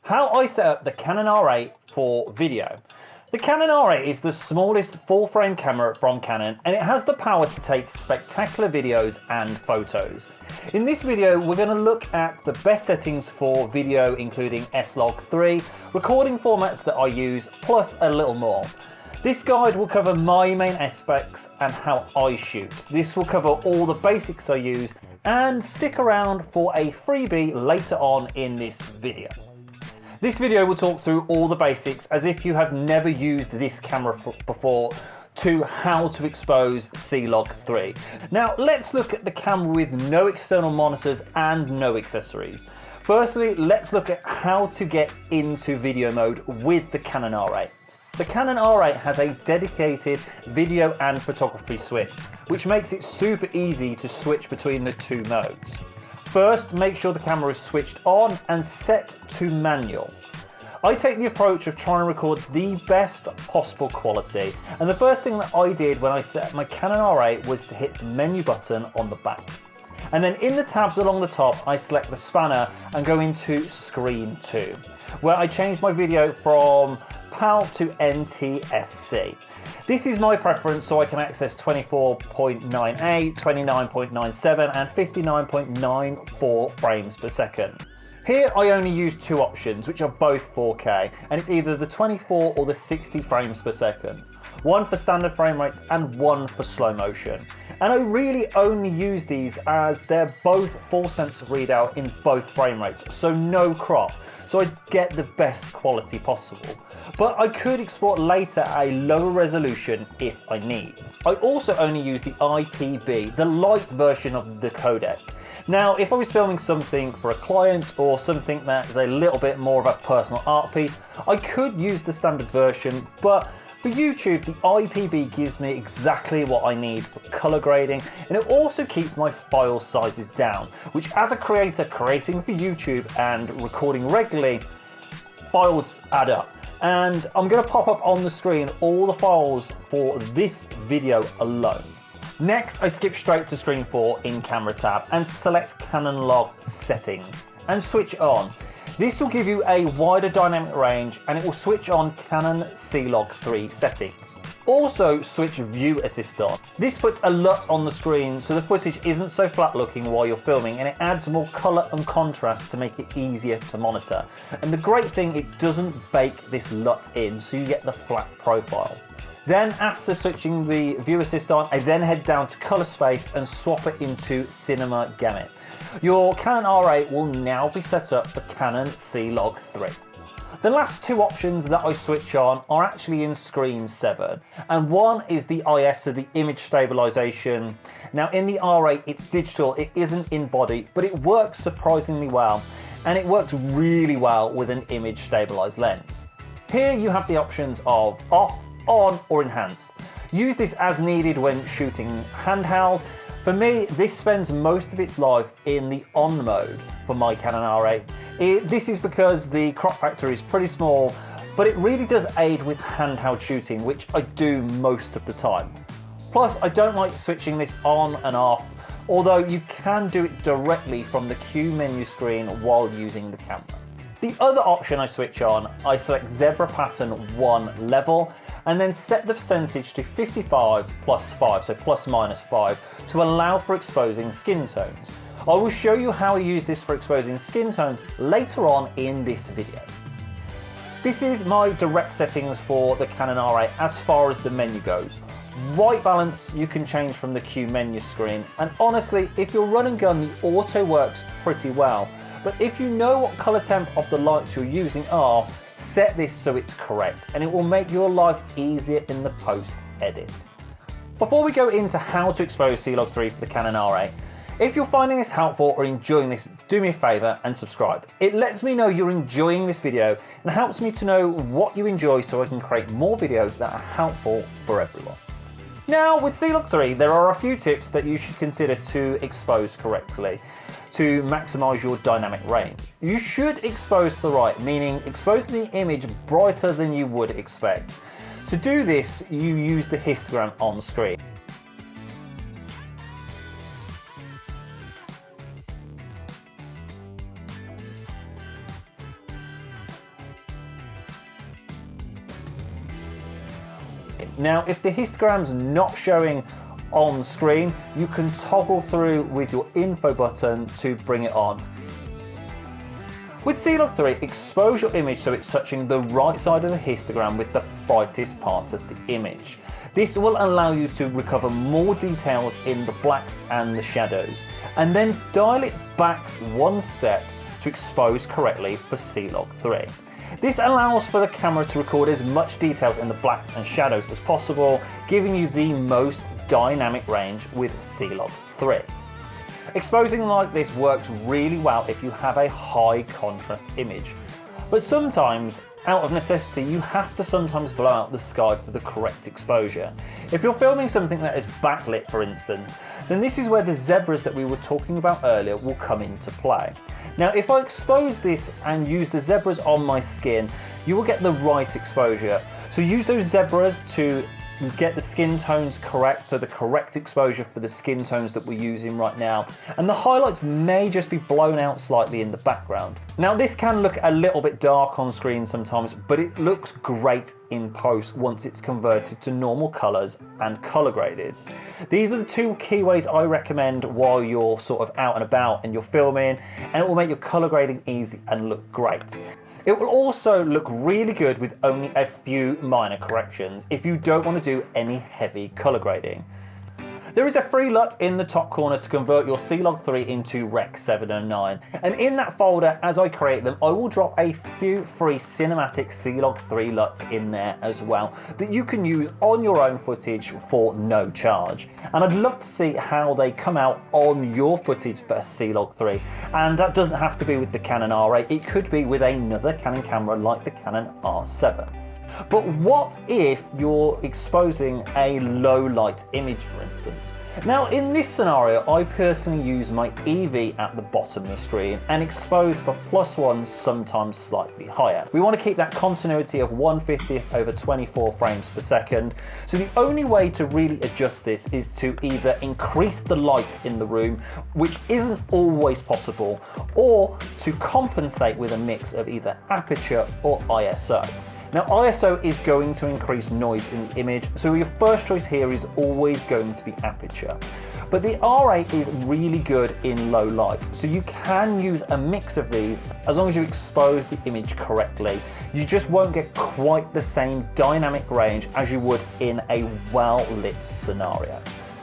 How I set up the Canon R8 for video. The Canon R8 is the smallest full-frame camera from Canon, and it has the power to take spectacular videos and photos. In this video, we're going to look at the best settings for video, including S-Log3, recording formats that I use, plus a little more. This guide will cover my main aspects and how I shoot. This will cover all the basics I use, and stick around for a freebie later on in this video. This video will talk through all the basics as if you have never used this camera before, to how to expose C-Log3. Now let's look at the camera with no external monitors and no accessories. Firstly, let's look at how to get into video mode with the Canon R8. The Canon R8 has a dedicated video and photography switch, which makes it super easy to switch between the two modes. First, make sure the camera is switched on and set to manual. I take the approach of trying to record the best possible quality, and the first thing that I did when I set up my Canon R8 was to hit the menu button on the back. And then in the tabs along the top, I select the spanner and go into Screen 2, where I change my video from PAL to NTSC. This is my preference, so I can access 24.98, 29.97 and 59.94 frames per second. Here I only use two options, which are both 4K, and it's either the 24 or the 60 frames per second. One for standard frame rates and one for slow motion. And I really only use these as they're both full sensor readout in both frame rates, so no crop, so I get the best quality possible. But I could export later at a lower resolution if I need. I also only use the IPB, the light version of the codec. Now, if I was filming something for a client or something that is a little bit more of a personal art piece, I could use the standard version, but for YouTube, the IPB gives me exactly what I need for color grading, and it also keeps my file sizes down, which as a creator creating for YouTube and recording regularly, files add up. And I'm going to pop up on the screen all the files for this video alone. Next, I skip straight to screen 4 in Camera tab and select Canon Log Settings and switch on. This will give you a wider dynamic range, and it will switch on Canon C-Log3 settings. Also switch View Assist on. This puts a LUT on the screen so the footage isn't so flat looking while you're filming, and it adds more colour and contrast to make it easier to monitor. And the great thing, it doesn't bake this LUT in, so you get the flat profile. Then after switching the View Assist on, I then head down to Colour Space and swap it into Cinema Gamut. Your Canon R8 will now be set up for Canon C-Log3. The last two options that I switch on are actually in Screen 7, and one is the IS, so the image stabilization. Now in the R8 it's digital, it isn't in body, but it works surprisingly well, and it works really well with an image stabilized lens. Here you have the options of off, on or enhanced. Use this as needed when shooting handheld. For me, this spends most of its life in the on mode for my Canon R8. This is because the crop factor is pretty small, but it really does aid with handheld shooting, which I do most of the time. Plus, I don't like switching this on and off, although you can do it directly from the Q menu screen while using the camera. The other option I switch on, I select Zebra Pattern 1 level and then set the percentage to 55 plus 5, so plus minus 5, to allow for exposing skin tones. I will show you how I use this for exposing skin tones later on in this video. This is my direct settings for the Canon R8 as far as the menu goes. White balance you can change from the Q menu screen, and honestly, if you're run and gun, the auto works pretty well. But if you know what color temp of the lights you're using are, set this so it's correct, and it will make your life easier in the post edit. Before we go into how to expose C-Log3 for the Canon R8, if you're finding this helpful or enjoying this, do me a favor and subscribe. It lets me know you're enjoying this video and helps me to know what you enjoy so I can create more videos that are helpful for everyone. Now with C-Log3, there are a few tips that you should consider to expose correctly to maximize your dynamic range. You should expose to the right, meaning expose the image brighter than you would expect. To do this, you use the histogram on screen. Now, if the histogram's not showing on screen, you can toggle through with your info button to bring it on. With C-Log 3, expose your image so it's touching the right side of the histogram with the brightest part of the image. This will allow you to recover more details in the blacks and the shadows, and then dial it back one step to expose correctly for C-Log 3. This allows for the camera to record as much details in the blacks and shadows as possible, giving you the most dynamic range with C-Log 3. Exposing like this works really well if you have a high contrast image, but sometimes, out of necessity, you have to sometimes blow out the sky for the correct exposure. If you're filming something that is backlit, for instance, then this is where the zebras that we were talking about earlier will come into play. Now, if I expose this and use the zebras on my skin, you will get the right exposure. So use those zebras to get the skin tones correct, so the correct exposure for the skin tones that we're using right now, and the highlights may just be blown out slightly in the background. Now, this can look a little bit dark on screen sometimes, but it looks great in post once it's converted to normal colors and color graded. These are the two key ways I recommend while you're sort of out and about and you're filming, and it will make your color grading easy and look great. It will also look really good with only a few minor corrections if you don't want to do any heavy color grading. There is a free LUT in the top corner to convert your C-Log 3 into Rec 709, and in that folder, as I create them, I will drop a few free cinematic C-Log 3 LUTs in there as well that you can use on your own footage for no charge. And I'd love to see how they come out on your footage for a C-Log 3, and that doesn't have to be with the Canon R8, it could be with another Canon camera like the Canon R7. But what if you're exposing a low light image, for instance? Now, in this scenario, I personally use my EV at the bottom of the screen and expose for +1, sometimes slightly higher. We want to keep that continuity of 1/50th over 24 frames per second. So the only way to really adjust this is to either increase the light in the room, which isn't always possible, or to compensate with a mix of either aperture or ISO. Now, ISO is going to increase noise in the image, so your first choice here is always going to be aperture. But the R8 is really good in low light, so you can use a mix of these as long as you expose the image correctly. You just won't get quite the same dynamic range as you would in a well-lit scenario.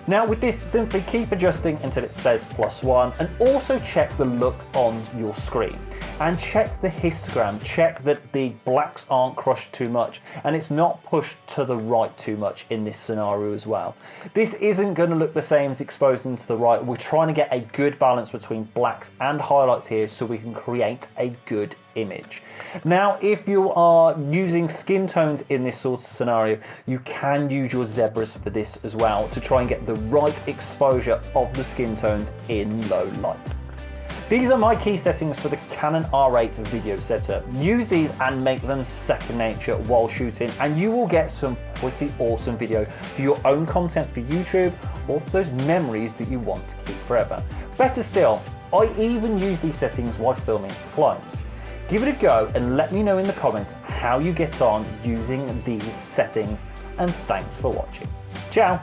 Now, with this, simply keep adjusting until it says +1, and also check the look on your screen. And check the histogram, check that the blacks aren't crushed too much and it's not pushed to the right too much in this scenario as well. This isn't going to look the same as exposing to the right. We're trying to get a good balance between blacks and highlights here so we can create a good image. Now, if you are using skin tones in this sort of scenario, you can use your zebras for this as well to try and get the right exposure of the skin tones in low light. These are my key settings for the Canon R8 video setup. Use these and make them second nature while shooting, and you will get some pretty awesome video for your own content for YouTube or for those memories that you want to keep forever. Better still, I even use these settings while filming for clients. Give it a go and let me know in the comments how you get on using these settings, and thanks for watching. Ciao!